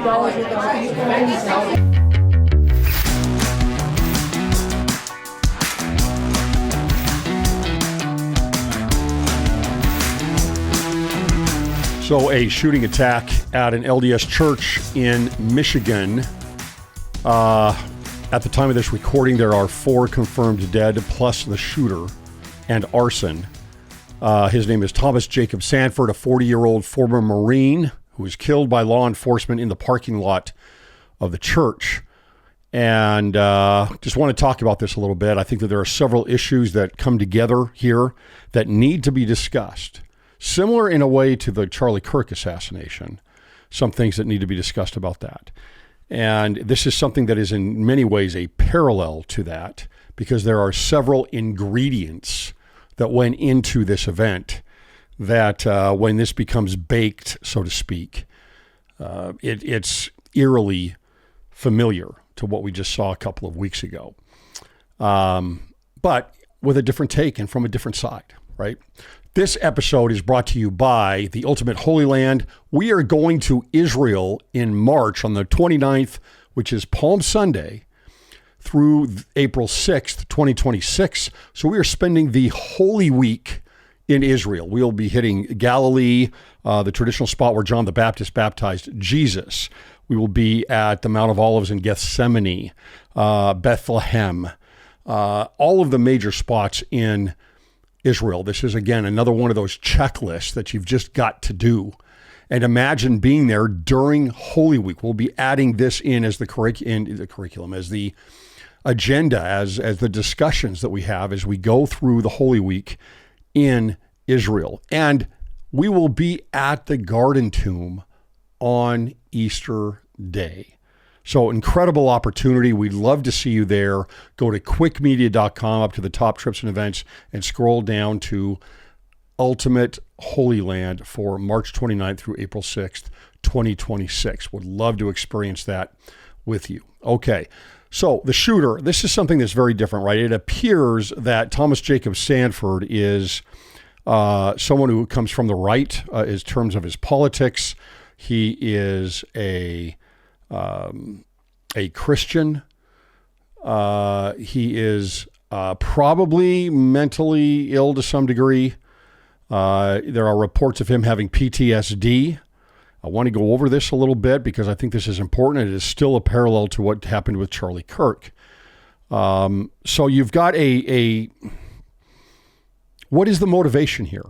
So a shooting attack at an LDS church in Michigan. At the time of this recording, there are 4 confirmed dead, plus the shooter and arson. His name is Thomas Jacob Sanford, a 40-year-old former Marine who was killed by law enforcement in the parking lot of the church. And just want to talk about this a little bit. I think that there are several issues that come together here that need to be discussed. Similar in a way to the Charlie Kirk assassination, some things that need to be discussed about that. And this is something that is in many ways a parallel to that, because there are several ingredients that went into this event that when this becomes baked, so to speak, it's eerily familiar to what we just saw a couple of weeks ago. But with a different take and from a different side, right? This episode is brought to you by the Ultimate Holy Land. We are going to Israel in March on the 29th, which is Palm Sunday, through April 6th, 2026. So we are spending the Holy Week in Israel. We'll be hitting Galilee, the traditional spot where John the Baptist baptized Jesus. We will be at the Mount of Olives in Gethsemane, Bethlehem, all of the major spots in Israel. This is, again, another one of those checklists that you've just got to do. And imagine being there during Holy Week. We'll be adding this in as the curriculum, as the agenda, as the discussions that we have as we go through the Holy Week in Israel. And we will be at the Garden Tomb on Easter Day. So incredible opportunity. We'd love to see you there. Go to cwicmedia.com up to the top trips and events and scroll down to Ultimate Holy Land for March 29th through April 6th, 2026. Would love to experience that with you. Okay. So the shooter, this is something that's very different, right? It appears that Thomas Jacob Sanford is someone who comes from the right in terms of his politics. He is a Christian. He is probably mentally ill to some degree. There are reports of him having PTSD. I want to go over this a little bit because I think this is important. It is still a parallel to what happened with Charlie Kirk. So you've got what is the motivation here?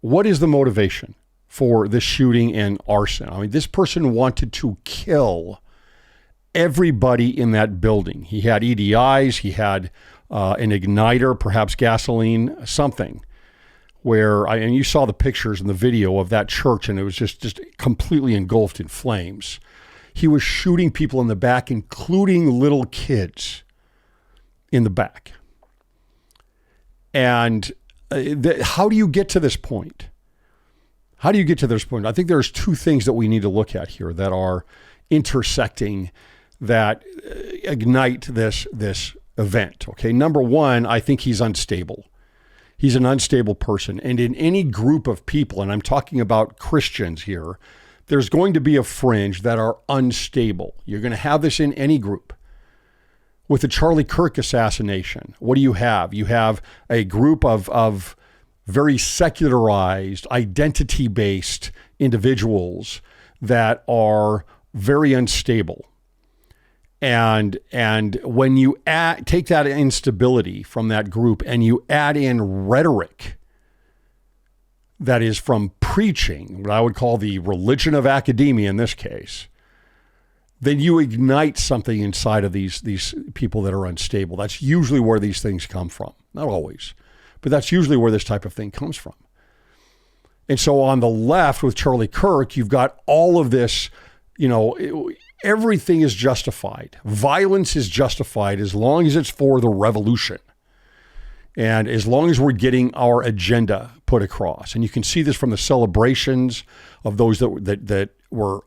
What is the motivation for this shooting and arson? I mean, this person wanted to kill everybody in that building. He had EDIs, he had an igniter, perhaps gasoline, something and you saw the pictures and the video of that church, and it was just completely engulfed in flames. He was shooting people in the back, including little kids in the back. And how do you get to this point? How do you get to this point? I think there's 2 things that we need to look at here that are intersecting, that ignite this event. Okay, number 1, I think he's unstable. He's an unstable person. And in any group of people, and I'm talking about Christians here, there's going to be a fringe that are unstable. You're going to have this in any group. With the Charlie Kirk assassination, what do you have? You have a group of very secularized, identity-based individuals that are very unstable. And when you take that instability from that group and you add in rhetoric that is from preaching, what I would call the religion of academia in this case, then you ignite something inside of these people that are unstable. That's usually where these things come from. Not always, but that's usually where this type of thing comes from. And so on the left with Charlie Kirk, you've got all of this, everything is justified. Violence is justified as long as it's for the revolution. And as long as we're getting our agenda put across. And you can see this from the celebrations of those that were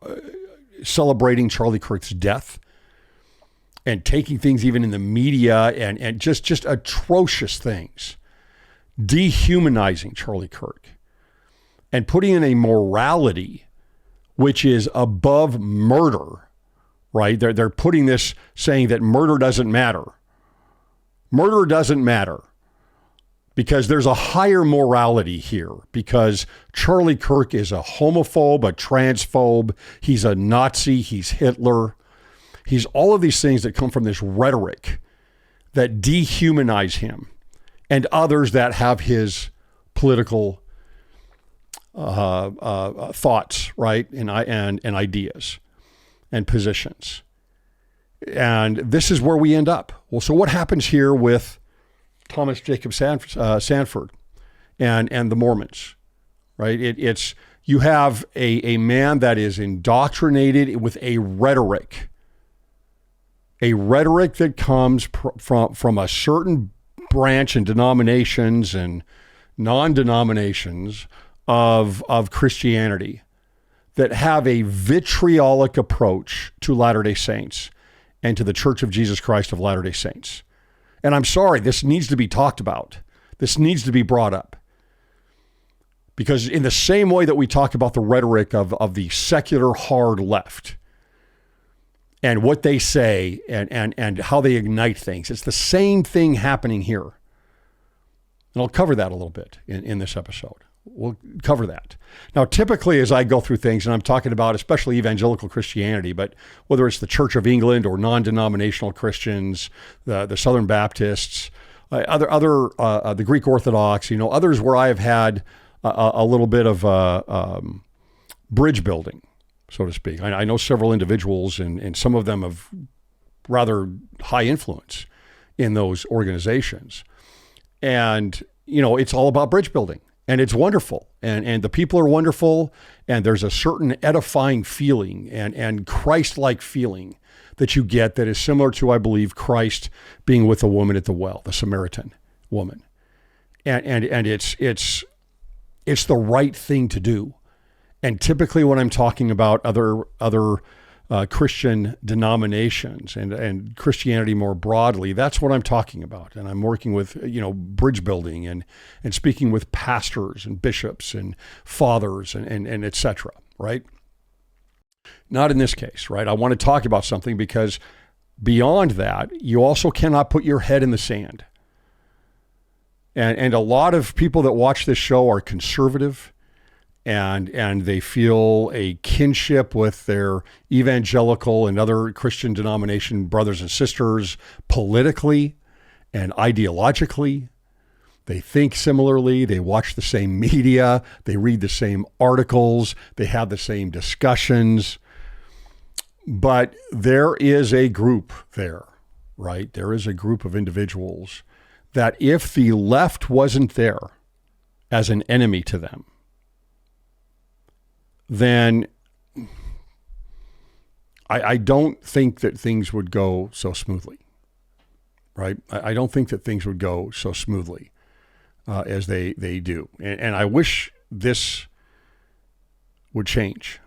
celebrating Charlie Kirk's death and taking things even in the media and just atrocious things, dehumanizing Charlie Kirk and putting in a morality which is above murder, right? They're putting this, saying that murder doesn't matter. Murder doesn't matter because there's a higher morality here, because Charlie Kirk is a homophobe, a transphobe. He's a Nazi. He's Hitler. He's all of these things that come from this rhetoric that dehumanize him and others that have his political thoughts, right, and ideas and positions. And this is where we end up. Well, so what happens here with Thomas Jacob Sanford and the Mormons, right? It's you have a man that is indoctrinated with a rhetoric that comes from a certain branch and denominations and non-denominations of Christianity that have a vitriolic approach to Latter-day Saints and to the Church of Jesus Christ of Latter-day Saints. And I'm sorry, this needs to be talked about. This needs to be brought up. Because in the same way that we talk about the rhetoric of the secular hard left and what they say and how they ignite things, it's the same thing happening here. And I'll cover that a little bit in this episode. We'll cover that. Now, typically, as I go through things, and I'm talking about especially evangelical Christianity, but whether it's the Church of England or non-denominational Christians, the Southern Baptists, the Greek Orthodox, others where I have had a little bit of bridge building, so to speak. I know several individuals, and some of them have rather high influence in those organizations. And, it's all about bridge building. And it's wonderful. And the people are wonderful. And there's a certain edifying feeling and Christ-like feeling that you get that is similar to, I believe, Christ being with the woman at the well, the Samaritan woman. And it's the right thing to do. And typically when I'm talking about other Christian denominations and Christianity more broadly, that's what I'm talking about. And I'm working with, bridge building and speaking with pastors and bishops and fathers and et cetera, right? Not in this case, right? I want to talk about something because beyond that, you also cannot put your head in the sand. And a lot of people that watch this show are conservative, and they feel a kinship with their evangelical and other Christian denomination brothers and sisters politically and ideologically. They think similarly. They watch the same media. They read the same articles. They have the same discussions. But there is a group there, right? There is a group of individuals that if the left wasn't there as an enemy to them, then I don't think that things would go so smoothly, right? I don't think that things would go so smoothly as they do. And I wish this would change.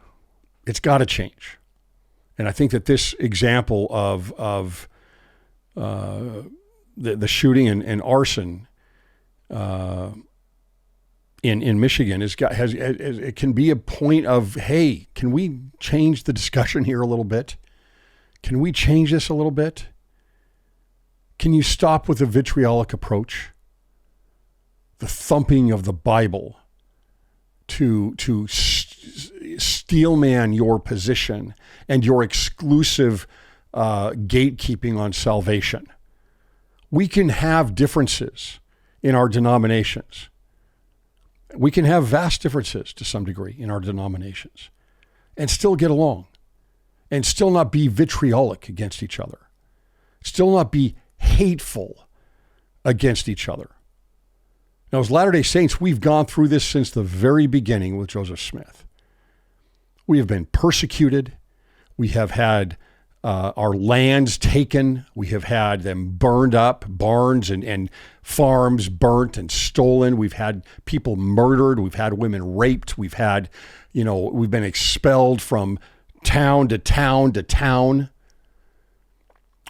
It's got to change. And I think that this example of the shooting and arson in Michigan it can be a point of, hey, can we change the discussion here a little bit? Can we change this a little bit? Can you stop with the vitriolic approach, the thumping of the Bible to steelman your position and your exclusive gatekeeping on salvation? We can have differences in our denominations. We can have vast differences to some degree in our denominations and still get along and still not be vitriolic against each other, still not be hateful against each other. Now, as Latter-day Saints, we've gone through this since the very beginning with Joseph Smith. We have been persecuted. We have had our lands taken. We have had them burned up, barns and farms burnt and stolen. We've had people murdered. We've had women raped. We've had, we've been expelled from town to town to town.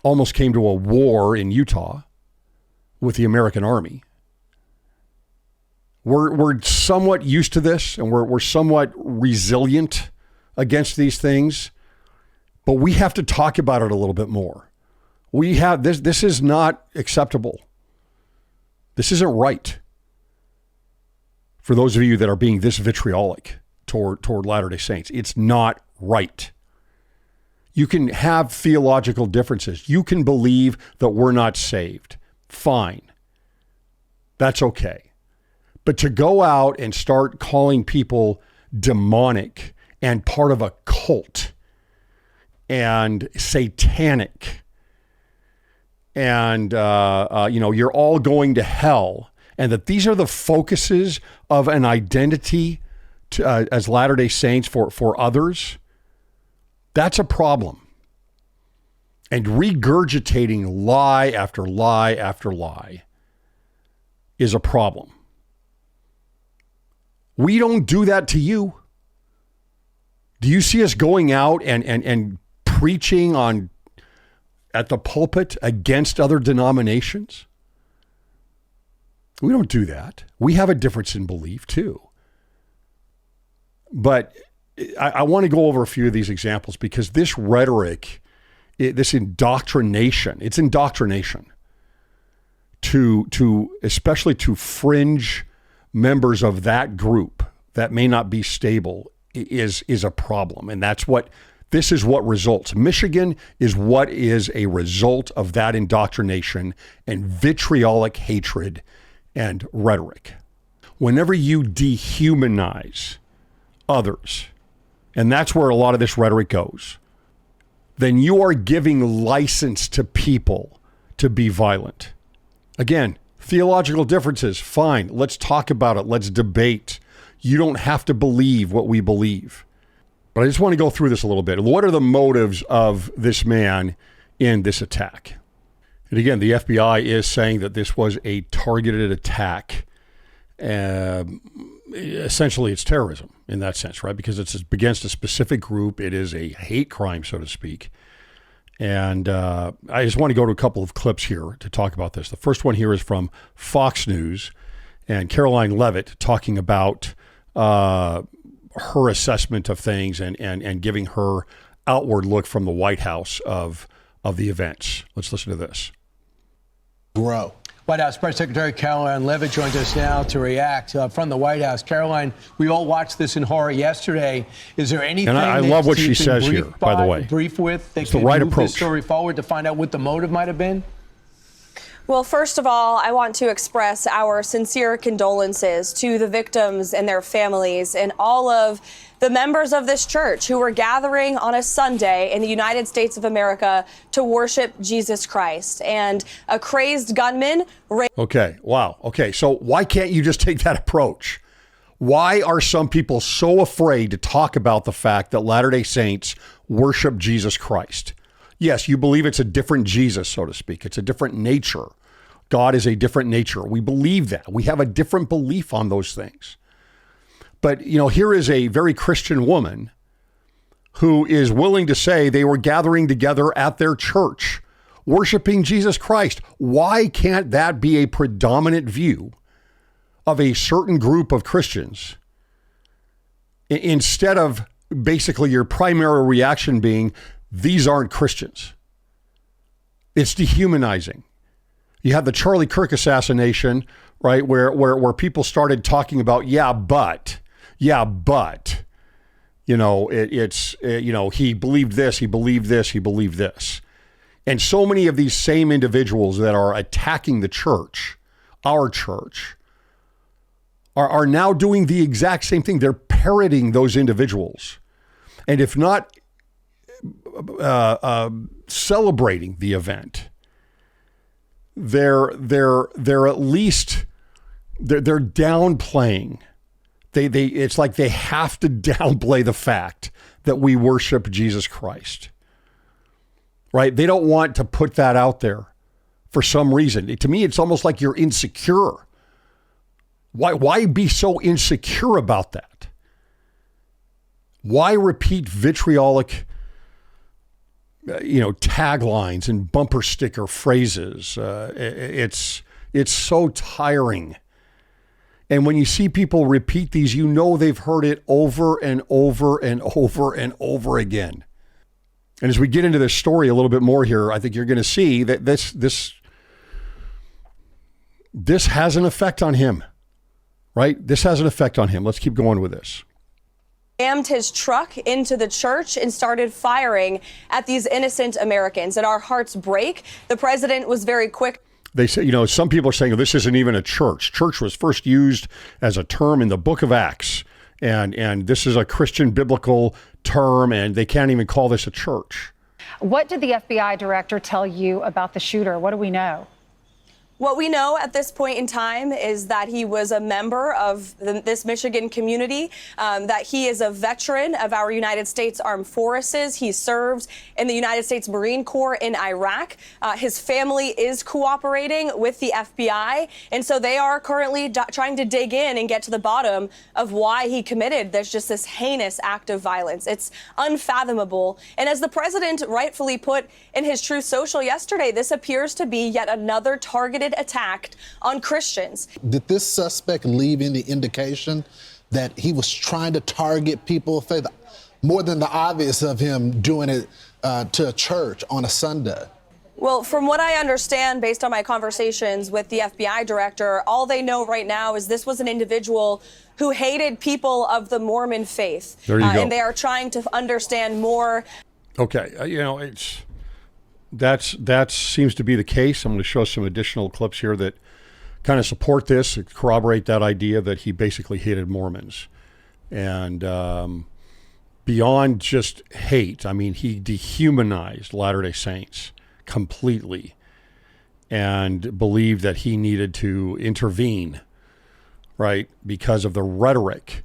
Almost came to a war in Utah with the American Army. We're somewhat used to this, and we're somewhat resilient against these things, but we have to talk about it a little bit more. We have this is not acceptable. This isn't right. For those of you that are being this vitriolic toward Latter-day Saints, it's not right. You can have theological differences. You can believe that we're not saved. Fine. That's okay. But to go out and start calling people demonic and part of a cult and satanic and, you're all going to hell, and that these are the focuses of an identity as Latter-day Saints for others, that's a problem. And regurgitating lie after lie after lie is a problem. We don't do that to you. Do you see us going out and preaching at the pulpit against other denominations? We don't do that. We have a difference in belief too. But I want to go over a few of these examples because this rhetoric, this indoctrination, it's indoctrination to especially to fringe members of that group that may not be stable is a problem. And this is what results. Michigan is what is a result of that indoctrination and vitriolic hatred and rhetoric. Whenever you dehumanize others, and that's where a lot of this rhetoric goes, then you are giving license to people to be violent. Again, theological differences, fine. Let's talk about it. Let's debate. You don't have to believe what we believe. But I just want to go through this a little bit. What are the motives of this man in this attack? And again, the FBI is saying that this was a targeted attack. Essentially, it's terrorism in that sense, right? Because it's against a specific group. It is a hate crime, so to speak. And I just want to go to a couple of clips here to talk about this. The first one here is from Fox News and Caroline Leavitt talking about her assessment of things and giving her outward look from the White House of the events. Let's listen to this. Grow. White House Press Secretary Caroline Leavitt joins us now to react from the White House. Caroline, we all watched this in horror yesterday. Is there anything and I love what she says here, by the way. Brief with that it's can the right move approach. This story forward to find out what the motive might have been? Well, first of all, I want to express our sincere condolences to the victims and their families and all of the members of this church who were gathering on a Sunday in the United States of America to worship Jesus Christ. And a crazed gunman... Okay, wow. Okay, so why can't you just take that approach? Why are some people so afraid to talk about the fact that Latter-day Saints worship Jesus Christ? Yes, you believe it's a different Jesus, so to speak. It's a different nature. God is a different nature. We believe that. We have a different belief on those things. But, here is a very Christian woman who is willing to say they were gathering together at their church, worshiping Jesus Christ. Why can't that be a predominant view of a certain group of Christians instead of basically your primary reaction being, these aren't Christians? It's dehumanizing. You have the Charlie Kirk assassination, right, where people started talking about, he believed this, he believed this, he believed this. And so many of these same individuals that are attacking the church, our church, are now doing the exact same thing. They're parroting those individuals. And if not celebrating the event, they're at least they're downplaying. It's like they have to downplay the fact that we worship Jesus Christ, right? They don't want to put that out there for some reason. To me, it's almost like you're insecure. Why be so insecure about that? Why repeat vitriolic taglines and bumper sticker phrases? It's so tiring. And when you see people repeat these, you know they've heard it over and over and over and over again. And as we get into this story a little bit more here, I think you're going to see that this has an effect on him, right? This has an effect on him. Let's keep going with this. Rammed his truck into the church and started firing at these innocent Americans. And our hearts break. The president was very quick. They say, some people are saying, oh, this isn't even a church. Church was first used as a term in the book of Acts. And this is a Christian biblical term, and they can't even call this a church. What did the FBI director tell you about the shooter? What do we know? What we know at this point in time is that he was a member of this Michigan community, that he is a veteran of our United States Armed Forces. He served in the United States Marine Corps in Iraq. His family is cooperating with the FBI, and so they are currently trying to dig in and get to the bottom of why he committed this heinous act of violence. It's unfathomable. And as the president rightfully put in his Truth Social yesterday, this appears to be yet another targeted attack on Christians. Did this suspect leave any indication that he was trying to target people of faith, more than the obvious of him doing it to a church on a Sunday? Well, from what I understand, based on my conversations with the FBI director, all they know right now is this was an individual who hated people of the Mormon faith. There you go. And they are trying to understand more. Okay, That seems to be the case. I'm going to show some additional clips here that kind of support this, corroborate that idea that he basically hated Mormons. And beyond just hate, he dehumanized Latter-day Saints completely and believed that he needed to intervene, right, because of the rhetoric.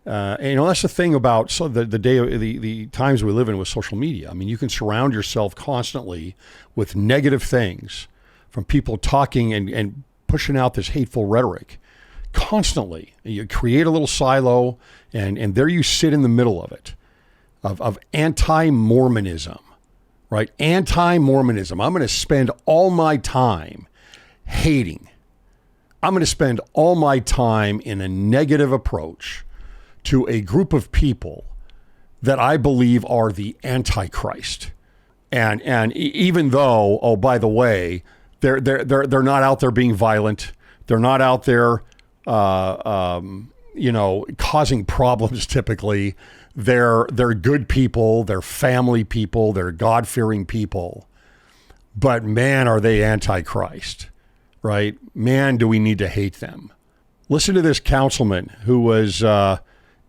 And that's the thing about the times we live in with social media. You can surround yourself constantly with negative things from people talking and pushing out this hateful rhetoric constantly. You create a little silo, and there you sit in the middle of it, of anti-Mormonism, right? Anti-Mormonism. I'm going to spend all my time hating. I'm going to spend all my time in a negative approach to a group of people that I believe are the Antichrist. And even though, oh, by the way, they're not out there being violent. They're not out there, causing problems typically. They're good people. They're family people. They're God-fearing people. But man, are they Antichrist, right? Man, do we need to hate them. Listen to this councilman who was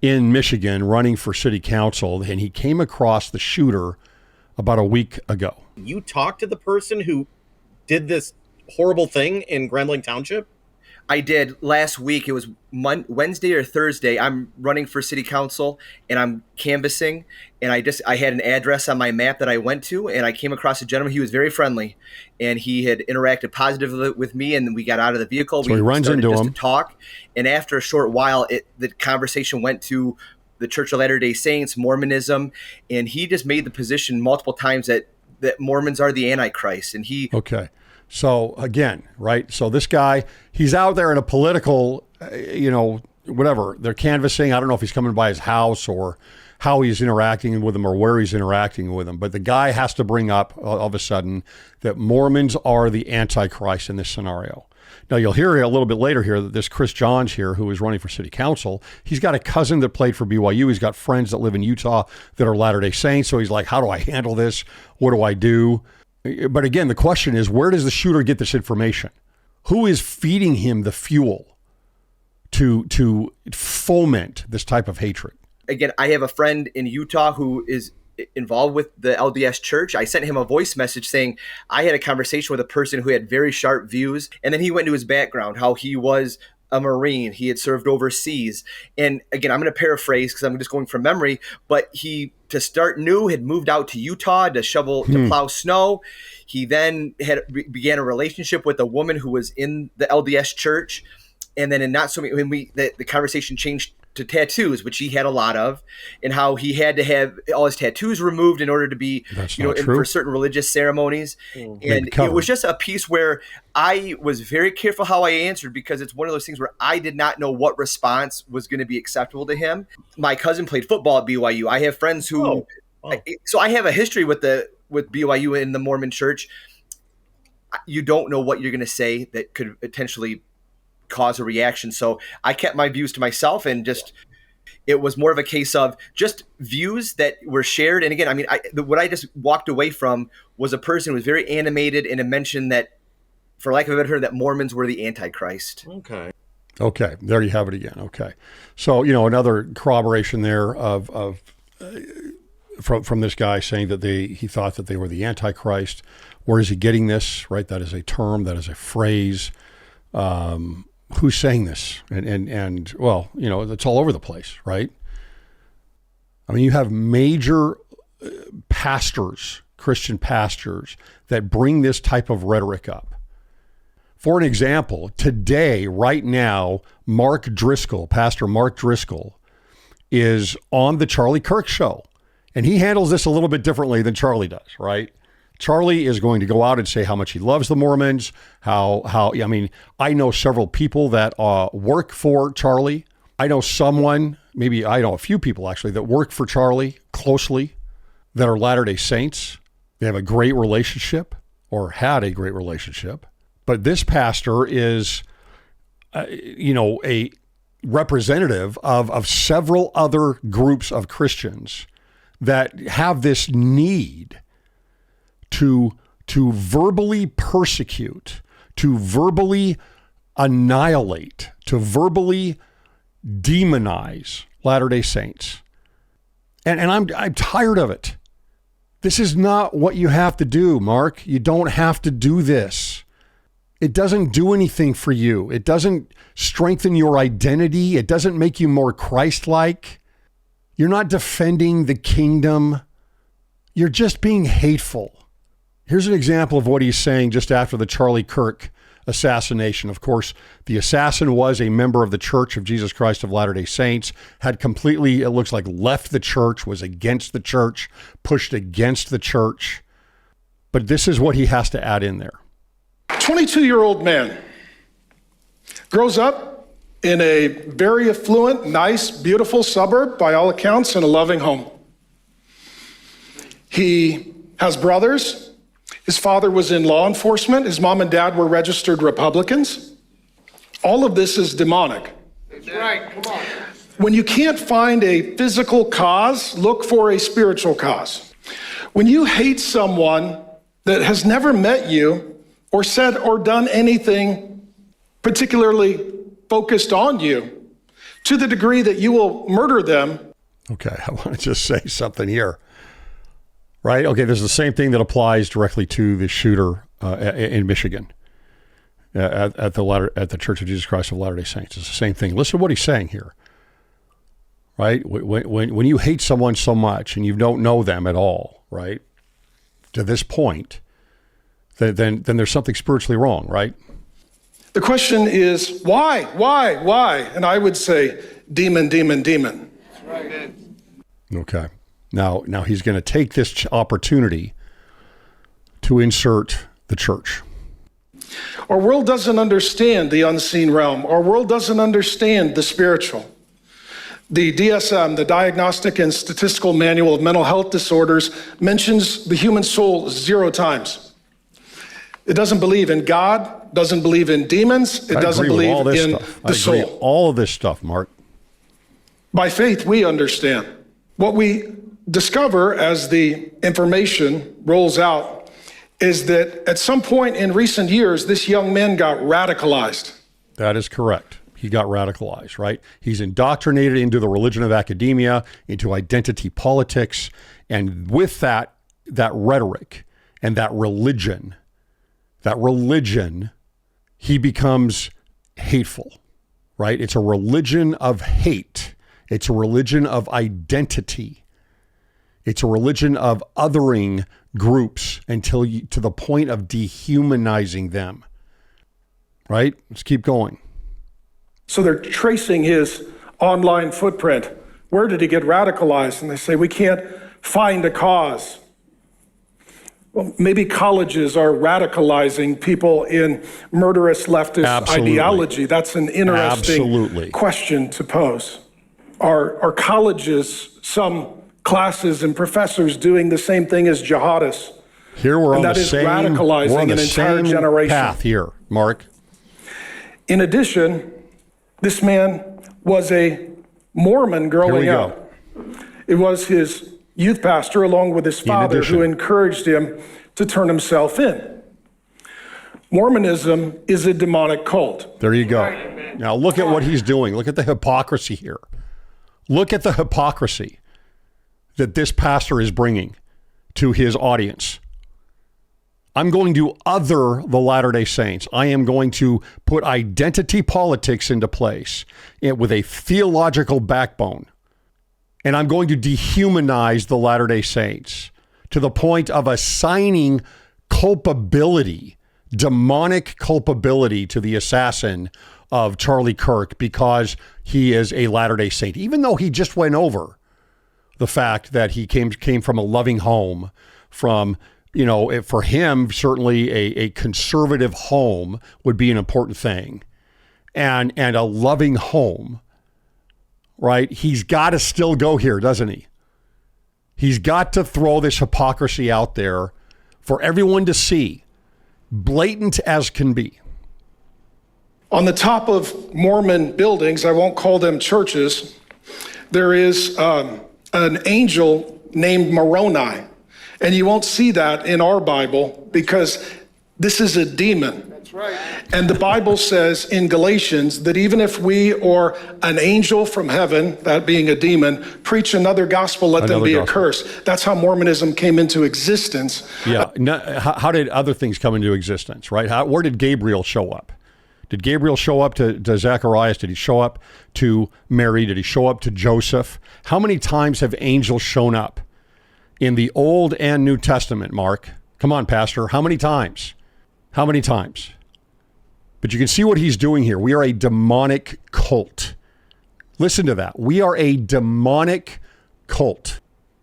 in Michigan running for city council, and he came across the shooter about a week ago. You talked to the person who did this horrible thing in Grambling Township? I did last week. It was Wednesday or Thursday. I'm running for city council and I'm canvassing, and I had an address on my map that I went to, and I came across a gentleman. He was very friendly, and he had interacted positively with me, and we got out of the vehicle. So he runs into him to talk, and after a short while, the conversation went to the Church of Latter-day Saints, Mormonism, and he just made the position multiple times that Mormons are the Antichrist, and he... Okay. So again, right? So this guy, he's out there in a political, whatever. They're canvassing. I don't know if he's coming by his house or how he's interacting with them or where he's interacting with them. But the guy has to bring up all of a sudden that Mormons are the Antichrist in this scenario. Now, you'll hear a little bit later here that this Chris Johns here, who is running for city council, he's got a cousin that played for BYU. He's got friends that live in Utah that are Latter-day Saints. So he's like, how do I handle this? What do I do? But again, the question is, where does the shooter get this information? Who is feeding him the fuel to foment this type of hatred? Again, I have a friend in Utah who is involved with the LDS church. I sent him a voice message saying I had a conversation with a person who had very sharp views. And then he went into his background, how he was a Marine. He had served overseas. And again, I'm going to paraphrase because I'm just going from memory, but he, to start new, had moved out to Utah to plow snow. He then began a relationship with a woman who was in the LDS church. And then in not so many, when the conversation changed to tattoos, which he had a lot of, and how he had to have all his tattoos removed in order to be, for certain religious ceremonies. And it was just a piece where I was very careful how I answered, because it's one of those things where I did not know what response was going to be acceptable to him. My cousin played football at BYU. I have friends who, so I have a history with BYU in the Mormon Church. You don't know what you're going to say that could potentially cause a reaction. So I kept my views to myself, and it was more of a case of just views that were shared. And again, I mean, what I just walked away from was a person who was very animated and a mention that, for lack of a better term, that Mormons were the Antichrist. Okay. There you have it again. Okay. So, another corroboration there from this guy saying that he thought that they were the Antichrist. Where is he getting this, right? That is a term, that is a phrase. Who's saying this? And well, it's all over the place, right? I mean, you have major pastors, Christian pastors, that bring this type of rhetoric up. For an example, today, right now, Pastor Mark Driscoll, is on the Charlie Kirk show. And he handles this a little bit differently than Charlie does, right? Charlie is going to go out and say how much he loves the Mormons, I mean, I know several people that work for Charlie. I know a few people actually that work for Charlie closely that are Latter-day Saints. They have a great relationship, or had a great relationship. But this pastor is, a representative of several other groups of Christians that have this need to verbally persecute, to verbally annihilate, to verbally demonize Latter-day Saints. And I'm tired of it. This is not what you have to do, Mark. You don't have to do this. It doesn't do anything for you. It doesn't strengthen your identity. It doesn't make you more Christ-like. You're not defending the kingdom. You're just being hateful. Here's an example of what he's saying just after the Charlie Kirk assassination. Of course, the assassin was a member of the Church of Jesus Christ of Latter-day Saints, had completely, it looks like, left the church, was against the church, pushed against the church. But this is what he has to add in there. 22-year-old man grows up in a very affluent, nice, beautiful suburb, by all accounts, in a loving home. He has brothers. His father was in law enforcement. His mom and dad were registered Republicans. All of this is demonic. That's right. Come on. When you can't find a physical cause, look for a spiritual cause. When you hate someone that has never met you or said or done anything particularly focused on you, to the degree that you will murder them. Okay, I want to just say something here. Right? Okay, there's the same thing that applies directly to the shooter in Michigan at the Church of Jesus Christ of Latter-day Saints. It's the same thing. Listen to what he's saying here. Right? When you hate someone so much and you don't know them at all, right, to this point, then there's something spiritually wrong, right? The question is, why? And I would say, demon. That's right. Okay. Now he's going to take this opportunity to insert the church. Our world doesn't understand the unseen realm. Our world doesn't understand the spiritual. The DSM, the Diagnostic and Statistical Manual of Mental Health Disorders, mentions the human soul 0 times. It doesn't believe in God, doesn't believe in demons, it doesn't believe in the soul. All of this stuff, Mark. By faith, we understand. What we discover as the information rolls out is that at some point in recent years, this young man got radicalized. That is correct. He got radicalized, right? He's indoctrinated into the religion of academia, into identity politics, and with that rhetoric and that religion, he becomes hateful, right? It's a religion of hate. It's a religion of identity. It's a religion of othering groups to the point of dehumanizing them, right? Let's keep going. So they're tracing his online footprint. Where did he get radicalized? And they say, we can't find a cause. Well, maybe colleges are radicalizing people in murderous leftist ideology. That's an interesting question to pose. Are colleges, some classes and professors doing the same thing as jihadists? Here we're on the same, radicalizing an entire generation. Path here, Mark. In addition, this man was a Mormon growing up. It was his youth pastor, along with his father, who encouraged him to turn himself in. Mormonism is a demonic cult. There you go. Now look at what he's doing. Look at the hypocrisy here. Look at the hypocrisy that this pastor is bringing to his audience. I'm going to other the Latter-day Saints. I am going to put identity politics into place with a theological backbone. And I'm going to dehumanize the Latter-day Saints to the point of assigning culpability, demonic culpability to the assassin of Charlie Kirk because he is a Latter-day Saint, even though he just went over the fact that he came from a loving home, from, for him, certainly a conservative home would be an important thing, and a loving home, right? He's got to still go here, doesn't he? He's got to throw this hypocrisy out there for everyone to see, blatant as can be. On the top of Mormon buildings, I won't call them churches, there is an angel named Moroni. And you won't see that in our Bible because this is a demon. That's right. And the Bible says in Galatians that even if we or an angel from heaven, that being a demon, preach another gospel, let them be accursed. That's how Mormonism came into existence. Yeah. How did other things come into existence, right? Where did Gabriel show up? Did Gabriel show up to Zacharias? Did he show up to Mary? Did he show up to Joseph? How many times have angels shown up in the Old and New Testament, Mark? Come on, Pastor. How many times? How many times? But you can see what he's doing here. We are a demonic cult. Listen to that. We are a demonic cult.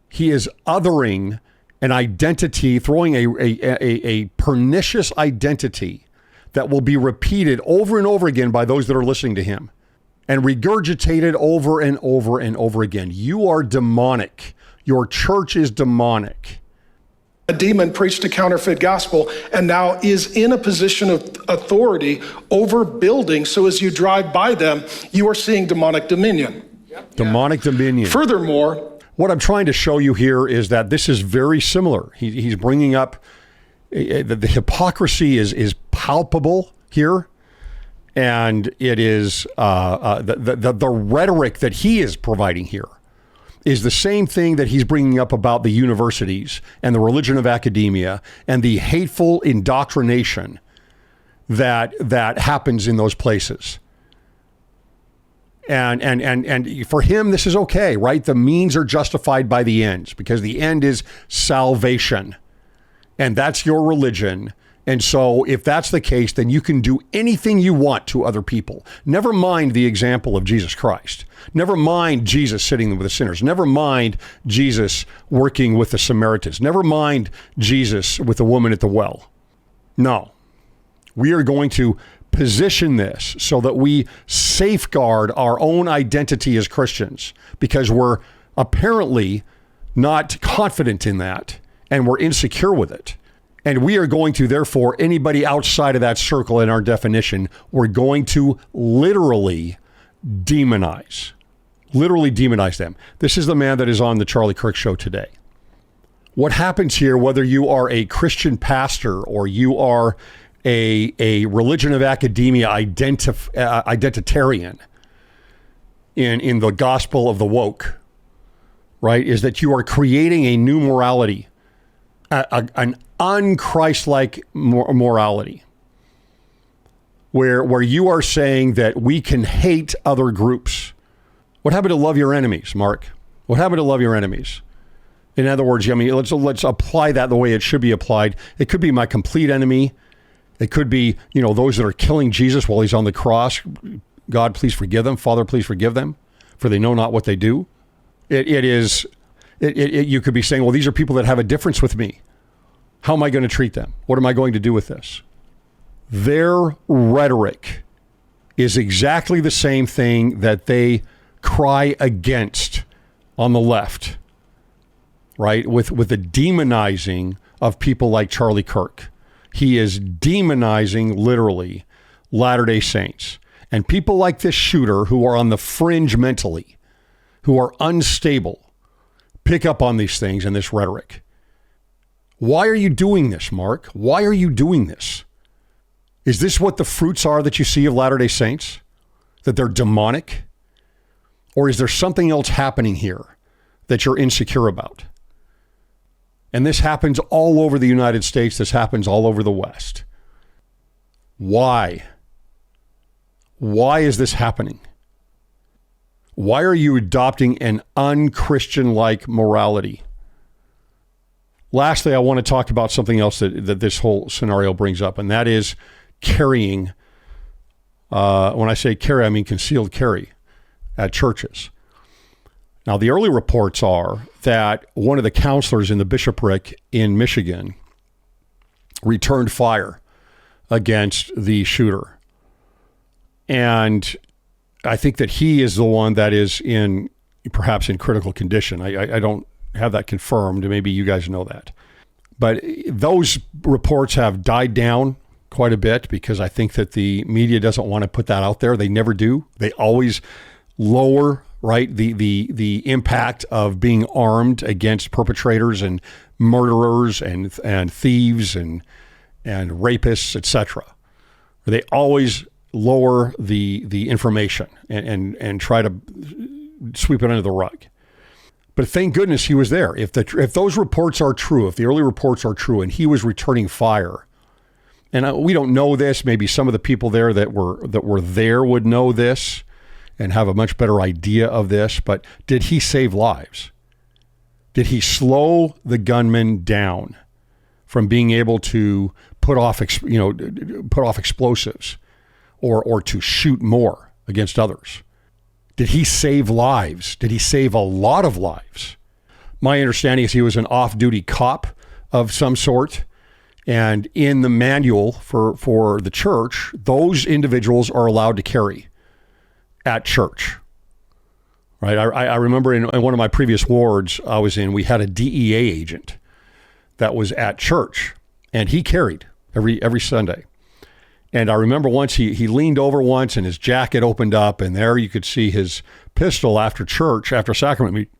He is othering an identity, throwing a pernicious identity that will be repeated over and over again by those that are listening to him and regurgitated over and over and over again. You are demonic. Your church is demonic. A demon preached a counterfeit gospel and now is in a position of authority over buildings. So as you drive by them, you are seeing demonic dominion. Demonic dominion. Furthermore, what I'm trying to show you here is that this is very similar. He's bringing up the hypocrisy is palpable here, and it is the rhetoric that he is providing here is the same thing that he's bringing up about the universities and the religion of academia and the hateful indoctrination that happens in those places. And for him, this is okay, right? The means are justified by the ends because the end is salvation. And that's your religion. And so if that's the case, then you can do anything you want to other people. Never mind the example of Jesus Christ. Never mind Jesus sitting with the sinners. Never mind Jesus working with the Samaritans. Never mind Jesus with the woman at the well. No. We are going to position this so that we safeguard our own identity as Christians because we're apparently not confident in that. And we're insecure with it. And we are going to, therefore, anybody outside of that circle in our definition, we're going to literally demonize them. This is the man that is on the Charlie Kirk Show today. What happens here, whether you are a Christian pastor or you are a religion of academia identitarian in the gospel of the woke, right, is that you are creating a new morality, an un-Christ-like morality, where you are saying that we can hate other groups. What happened to love your enemies, Mark? What happened to love your enemies? In other words, I mean, let's apply that the way it should be applied. It could be my complete enemy. It could be, those that are killing Jesus while he's on the cross. God, please forgive them. Father, please forgive them. for they know not what they do. You could be saying, well, these are people that have a difference with me. How am I going to treat them? What am I going to do with this? Their rhetoric is exactly the same thing that they cry against on the left, right? With the demonizing of people like Charlie Kirk. He is demonizing, literally, Latter-day Saints. And people like this shooter who are on the fringe mentally, who are unstable, pick up on these things and this rhetoric. Why are you doing this, Mark? Why are you doing this? Is this what the fruits are that you see of Latter-day Saints? That they're demonic? Or is there something else happening here that you're insecure about? And this happens all over the United States. This happens all over the West. Why? Why is this happening? Why are you adopting an un-Christian-like morality? Lastly, I want to talk about something else that this whole scenario brings up, and that is carrying. When I say carry, I mean concealed carry at churches. Now, the early reports are that one of the counselors in the bishopric in Michigan returned fire against the shooter. And I think that he is the one that is perhaps in critical condition. I don't have that confirmed. Maybe you guys know that. But those reports have died down quite a bit because I think that the media doesn't want to put that out there. They never do. They always lower, right, the impact of being armed against perpetrators and murderers and thieves and rapists, etc. They always lower the information and try to sweep it under the rug. But thank goodness he was there. If those reports are true, if the early reports are true, and he was returning fire, and we don't know this, maybe some of the people there that were there would know this and have a much better idea of this, but did he save lives? Did he slow the gunman down from being able to put off explosives or to shoot more against others? Did he save lives? Did he save a lot of lives? My understanding is he was an off-duty cop of some sort. And in the manual for the church, those individuals are allowed to carry at church. Right? I remember in one of my previous wards I was in, we had a DEA agent that was at church, and he carried every Sunday. And I remember once he leaned over once and his jacket opened up, and there you could see his pistol after church, after sacrament meeting.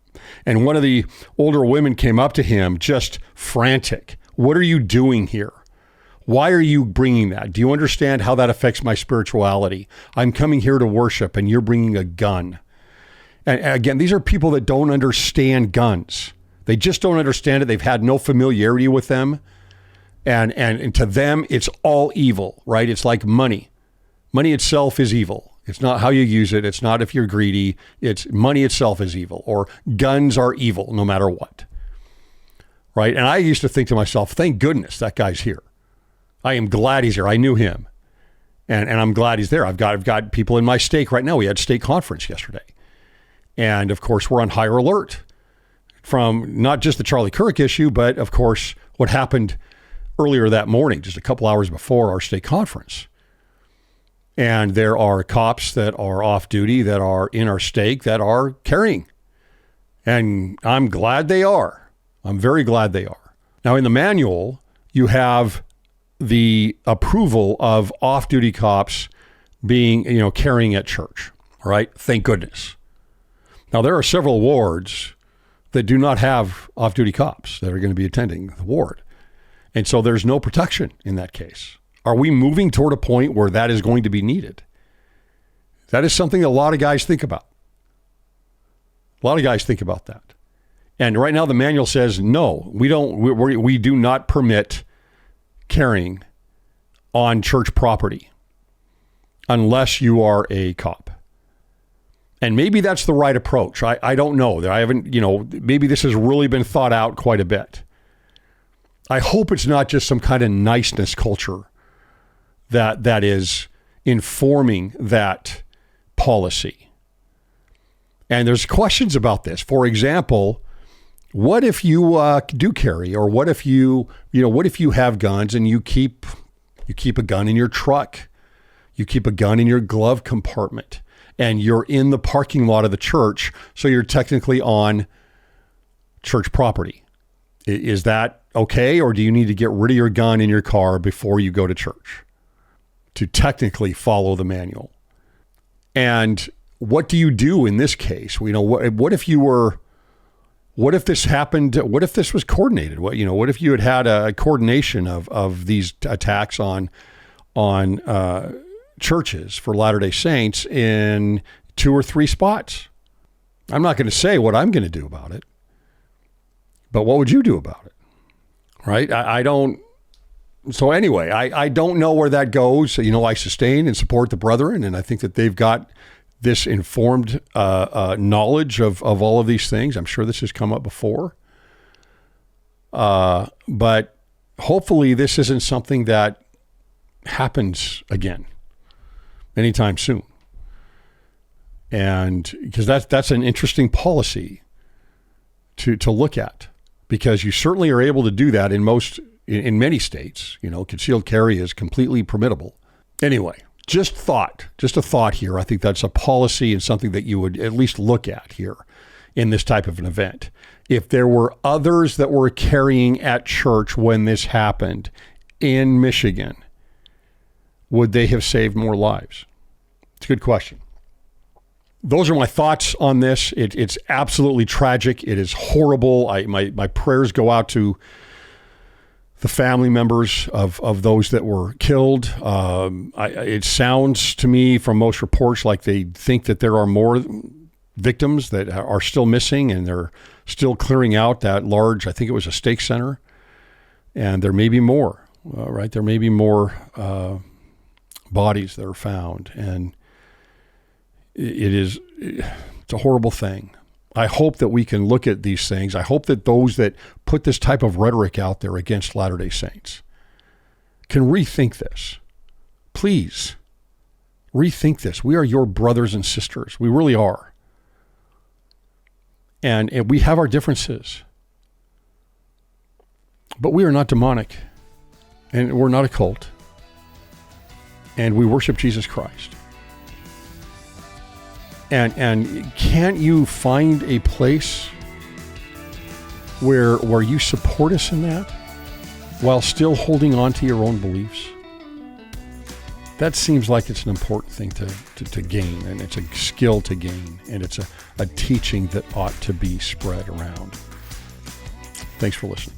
And one of the older women came up to him just frantic. What are you doing here? Why are you bringing that? Do you understand how that affects my spirituality? I'm coming here to worship and you're bringing a gun. And again, these are people that don't understand guns. They just don't understand it. They've had no familiarity with them. And to them, it's all evil, right? It's like money. Money itself is evil. It's not how you use it. It's not if you're greedy. It's money itself is evil, or guns are evil no matter what, right? And I used to think to myself, thank goodness that guy's here. I am glad he's here. I knew him, and I'm glad he's there. I've got people in my stake right now. We had stake conference yesterday. And of course, we're on higher alert from not just the Charlie Kirk issue, but of course, what happened earlier that morning, just a couple hours before our stake conference. And there are cops that are off duty that are in our stake that are carrying. And I'm glad they are. I'm very glad they are. Now, in the manual, you have the approval of off-duty cops being, carrying at church. All right. Thank goodness. Now, there are several wards that do not have off-duty cops that are going to be attending the ward. And so there's no protection in that case. Are we moving toward a point where that is going to be needed? That is something a lot of guys think about. A lot of guys think about that. And right now the manual says, no, we do not permit carrying on church property unless you are a cop. And maybe that's the right approach. I don't know. I haven't, maybe this has really been thought out quite a bit. I hope it's not just some kind of niceness culture that is informing that policy. And there's questions about this. For example, what if you do carry, or what if what if you have guns and you keep a gun in your truck, you keep a gun in your glove compartment, and you're in the parking lot of the church, so you're technically on church property. Is that okay, or do you need to get rid of your gun in your car before you go to church to technically follow the manual? And what do you do in this case? What if this happened? What if this was coordinated? What if you had a coordination of these attacks on churches for Latter-day Saints in 2 or 3 spots? I'm not going to say what I'm going to do about it, but what would you do about it? Right? I don't. So anyway, I don't know where that goes. I sustain and support the brethren, and I think that they've got this informed knowledge of all of these things. I'm sure this has come up before. But hopefully this isn't something that happens again anytime soon. And because that's an interesting policy to look at, because you certainly are able to do that in many states. Concealed carry is completely permissible. Anyway, just a thought here. I think that's a policy and something that you would at least look at here in this type of an event. If there were others that were carrying at church when this happened in Michigan, would they have saved more lives? It's a good question. Those are my thoughts on this. It's absolutely tragic. It is horrible. My prayers go out to the family members of those that were killed. It sounds to me from most reports like they think that there are more victims that are still missing, and they're still clearing out that large, I think it was a stake center, and there may be more, right? There may be more bodies that are found, and it's a horrible thing. I hope that we can look at these things. I hope that those that put this type of rhetoric out there against Latter-day Saints can rethink this. Please, rethink this. We are your brothers and sisters. We really are. And we have our differences. But we are not demonic. And we're not a cult. And we worship Jesus Christ. And can't you find a place where you support us in that while still holding on to your own beliefs? That seems like it's an important thing to gain, and it's a skill to gain, and it's a teaching that ought to be spread around. Thanks for listening.